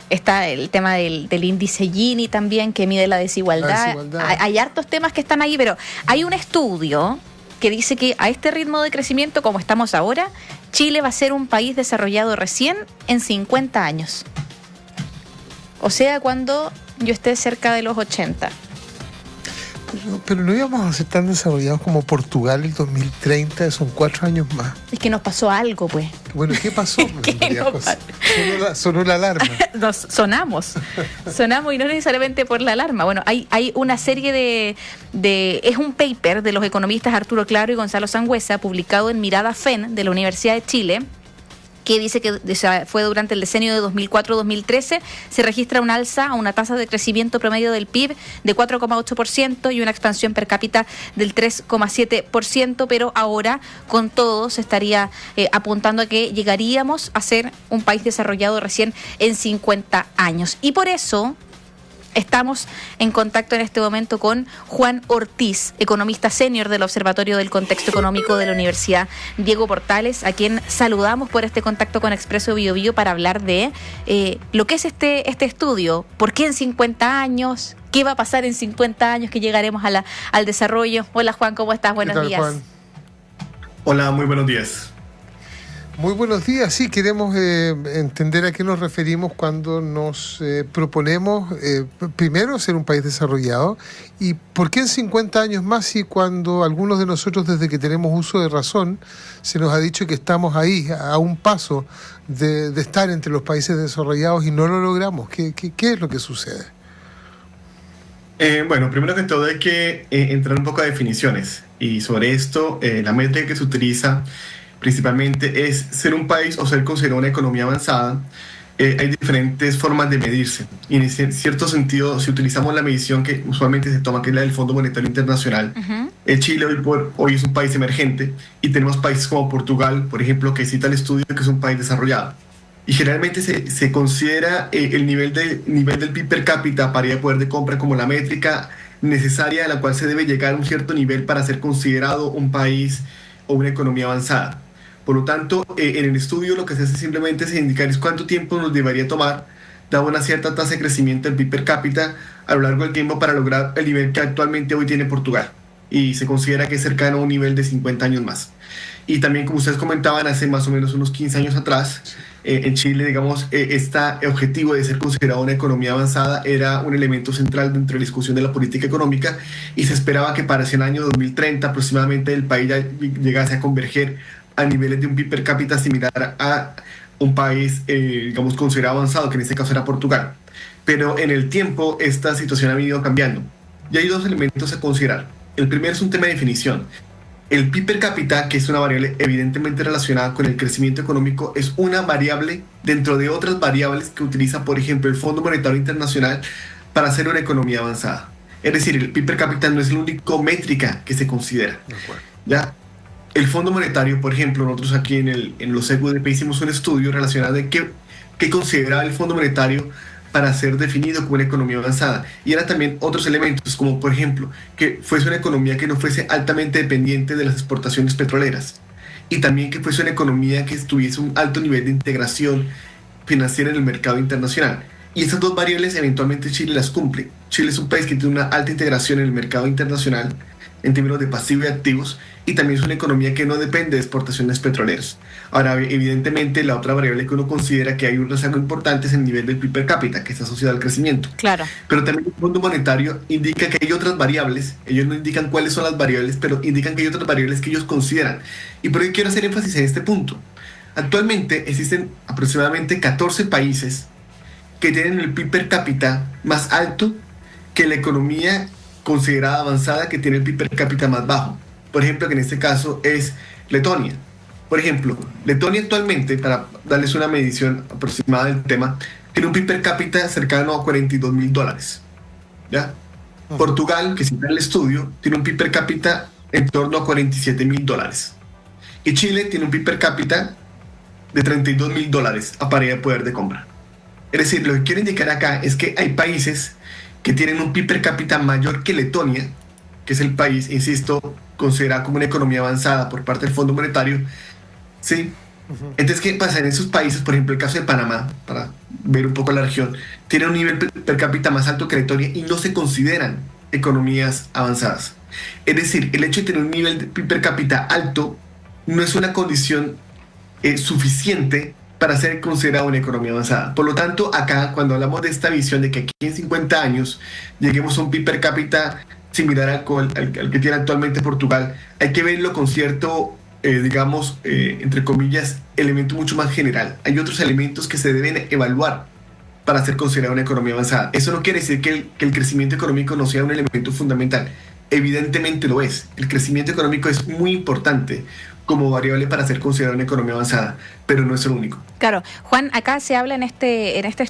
Está el tema del índice Gini también, que mide la desigualdad. Hay hartos temas que están ahí, pero hay un estudio que dice que a este ritmo de crecimiento, como estamos ahora, Chile va a ser un país desarrollado recién en 50 años. O sea, cuando yo esté cerca de los 80. Pero no íbamos a ser tan desarrollados como Portugal el 2030, son 4 años más. Es que nos pasó algo, pues. Bueno, ¿qué pasó? Sonó la alarma. Sonamos y no necesariamente por la alarma. Bueno, hay una serie es un paper de los economistas Arturo Claro y Gonzalo Sangüesa, publicado en Mirada FEN de la Universidad de Chile, que dice que fue durante el decenio de 2004-2013, se registra un alza a una tasa de crecimiento promedio del PIB de 4,8% y una expansión per cápita del 3,7%, pero ahora con todo se estaría apuntando a que llegaríamos a ser un país desarrollado recién en 50 años. Y por eso estamos en contacto en este momento con Juan Ortiz, economista senior del Observatorio del Contexto Económico de la Universidad Diego Portales, a quien saludamos por este contacto con Expreso Bio Bio para hablar de lo que es este estudio. ¿Por qué en 50 años? ¿Qué va a pasar en 50 años que llegaremos al desarrollo? Hola Juan, ¿cómo estás? Buenos días. Juan? Hola, muy buenos días. Muy buenos días. Sí, queremos entender a qué nos referimos cuando nos proponemos, primero, ser un país desarrollado, y por qué en 50 años más, y cuando algunos de nosotros, desde que tenemos uso de razón, se nos ha dicho que estamos ahí, a un paso de estar entre los países desarrollados y no lo logramos. ¿Qué es lo que sucede? Bueno, primero que todo hay que entrar un poco a definiciones, y sobre esto, la métrica que se utiliza principalmente es ser un país o ser considerado una economía avanzada. Hay diferentes formas de medirse, y en cierto sentido, si utilizamos la medición que usualmente se toma, que es la del Fondo Monetario Internacional, Chile hoy es un país emergente, y tenemos países como Portugal, por ejemplo, que cita el estudio, que es un país desarrollado. Y generalmente se considera el nivel del PIB per cápita, paridad de poder de compra, como la métrica necesaria a la cual se debe llegar a un cierto nivel para ser considerado un país o una economía avanzada. Por lo tanto, en el estudio lo que se hace simplemente es indicar cuánto tiempo nos debería tomar, dada una cierta tasa de crecimiento del PIB per cápita a lo largo del tiempo, para lograr el nivel que actualmente hoy tiene Portugal. Y se considera que es cercano a un nivel de 50 años más. Y también, como ustedes comentaban, hace más o menos unos 15 años atrás, en Chile, digamos, este objetivo de ser considerado una economía avanzada era un elemento central dentro de la discusión de la política económica, y se esperaba que para ese año 2030 aproximadamente el país ya llegase a converger a niveles de un PIB per cápita similar a un país, digamos, considerado avanzado, que en este caso era Portugal. Pero en el tiempo esta situación ha venido cambiando. Y hay dos elementos a considerar. El primero es un tema de definición. El PIB per cápita, que es una variable evidentemente relacionada con el crecimiento económico, es una variable dentro de otras variables que utiliza, por ejemplo, el Fondo Monetario Internacional para hacer una economía avanzada. Es decir, el PIB per cápita no es la única métrica que se considera. ¿Ya? El Fondo Monetario, por ejemplo, nosotros aquí en los EQDP hicimos un estudio relacionado de qué consideraba el Fondo Monetario para ser definido como una economía avanzada. Y eran también otros elementos, como por ejemplo, que fuese una economía que no fuese altamente dependiente de las exportaciones petroleras, y también que fuese una economía que tuviese un alto nivel de integración financiera en el mercado internacional. Y esas dos variables eventualmente Chile las cumple. Chile es un país que tiene una alta integración en el mercado internacional en términos de pasivos y activos, y también es una economía que no depende de exportaciones petroleras. Ahora, evidentemente, la otra variable que uno considera que hay un rezago importante es el nivel del PIB per cápita, que está asociado al crecimiento. Claro. Pero también el Fondo Monetario indica que hay otras variables. Ellos no indican cuáles son las variables, pero indican que hay otras variables que ellos consideran. Y por ello quiero hacer énfasis en este punto. Actualmente existen aproximadamente 14 países que tienen el PIB per cápita más alto que la economía considerada avanzada, que tiene el PIB per cápita más bajo. Por ejemplo, que en este caso es Letonia. Por ejemplo, Letonia actualmente, para darles una medición aproximada del tema, tiene un PIB per cápita cercano a $42,000. ¿Ya? Portugal, que cita el estudio, tiene un PIB per cápita en torno a $47,000. Y Chile tiene un PIB per cápita de $32,000 a paridad de poder de compra. Es decir, lo que quiero indicar acá es que hay países que tienen un PIB per cápita mayor que Letonia, que es el país, insisto, considerado como una economía avanzada por parte del Fondo Monetario, ¿sí? Entonces, ¿qué pasa? En esos países, por ejemplo, el caso de Panamá, para ver un poco la región, tiene un nivel per cápita más alto que la Letonia y no se consideran economías avanzadas. Es decir, el hecho de tener un nivel per cápita alto no es una condición suficiente para ser considerada una economía avanzada. Por lo tanto, acá, cuando hablamos de esta visión de que aquí en 50 años lleguemos a un PIB per cápita similar al que tiene actualmente Portugal, hay que verlo con cierto, digamos, entre comillas, elemento mucho más general. Hay otros elementos que se deben evaluar para ser considerada una economía avanzada. Eso no quiere decir que el crecimiento económico no sea un elemento fundamental. Evidentemente lo es. El crecimiento económico es muy importante como variable para ser considerada una economía avanzada, pero no es el único. Claro, Juan, acá se habla en este estudio